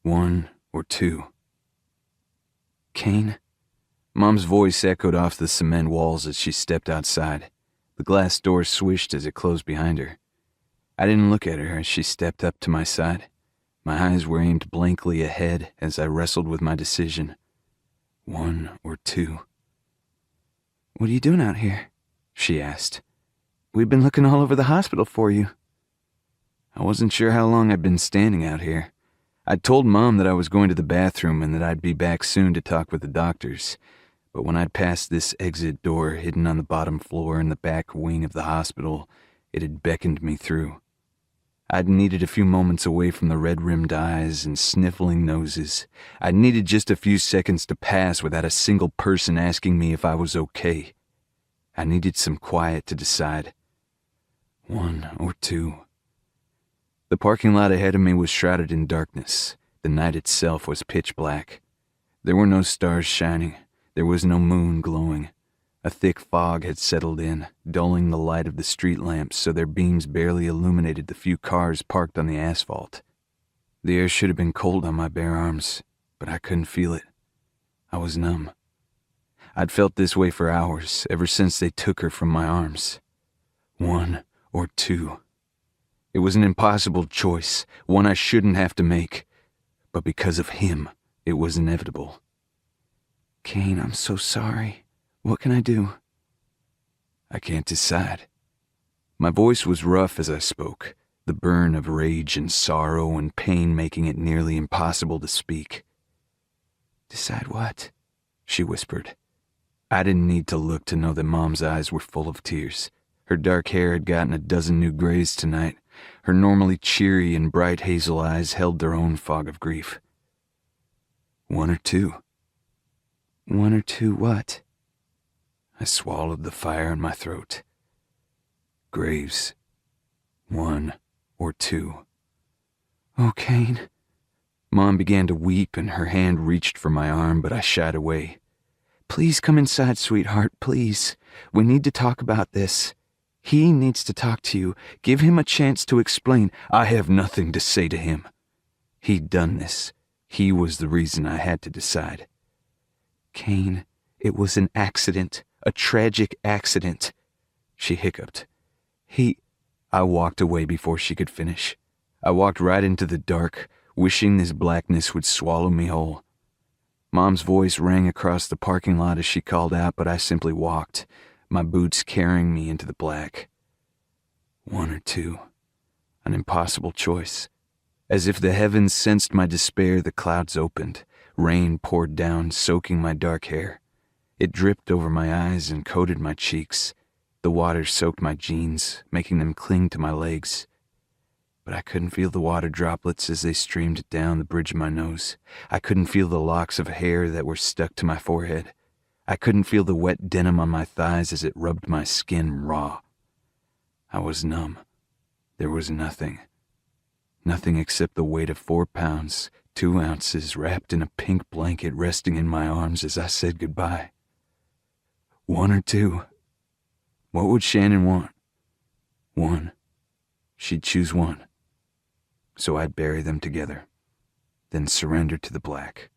1 or 2. Kaine? Mom's voice echoed off the cement walls as she stepped outside. The glass door swished as it closed behind her. I didn't look at her as she stepped up to my side. My eyes were aimed blankly ahead as I wrestled with my decision. 1 or 2. "What are you doing out here?" she asked. "We've been looking all over the hospital for you." I wasn't sure how long I'd been standing out here. I'd told Mom that I was going to the bathroom and that I'd be back soon to talk with the doctors. But when I'd passed this exit door hidden on the bottom floor in the back wing of the hospital, it had beckoned me through. I'd needed a few moments away from the red-rimmed eyes and sniffling noses. I'd needed just a few seconds to pass without a single person asking me if I was okay. I needed some quiet to decide. 1 or 2. The parking lot ahead of me was shrouded in darkness. The night itself was pitch black. There were no stars shining. There was no moon glowing. A thick fog had settled in, dulling the light of the street lamps so their beams barely illuminated the few cars parked on the asphalt. The air should have been cold on my bare arms, but I couldn't feel it. I was numb. I'd felt this way for hours, ever since they took her from my arms. 1 or 2. It was an impossible choice, one I shouldn't have to make. But because of him, it was inevitable. "Kaine, I'm so sorry. What can I do?" "I can't decide." My voice was rough as I spoke, the burn of rage and sorrow and pain making it nearly impossible to speak. "Decide what?" she whispered. I didn't need to look to know that Mom's eyes were full of tears. Her dark hair had gotten a dozen new grays tonight. Her normally cheery and bright hazel eyes held their own fog of grief. 1 or 2. 1 or 2 what? I swallowed the fire in my throat. Graves. 1 or 2. "Oh, Kaine." Mom began to weep and her hand reached for my arm, but I shied away. "Please come inside, sweetheart, please. We need to talk about this. He needs to talk to you. Give him a chance to explain." "I have nothing to say to him. He'd done this. He was the reason I had to decide." "Kaine, it was an accident, a tragic accident," she hiccuped. I walked away before she could finish. I walked right into the dark, wishing this blackness would swallow me whole. Mom's voice rang across the parking lot as she called out, but I simply walked, my boots carrying me into the black. 1 or 2. An impossible choice. As if the heavens sensed my despair, the clouds opened. Rain poured down, soaking my dark hair. It dripped over my eyes and coated my cheeks. The water soaked my jeans, making them cling to my legs. But I couldn't feel the water droplets as they streamed down the bridge of my nose. I couldn't feel the locks of hair that were stuck to my forehead. I couldn't feel the wet denim on my thighs as it rubbed my skin raw. I was numb. There was nothing. Nothing except the weight of 4 pounds, 2 ounces wrapped in a pink blanket resting in my arms as I said goodbye. 1 or 2. What would Shannon want? 1. She'd choose 1. So I'd bury them together, then surrender to the black.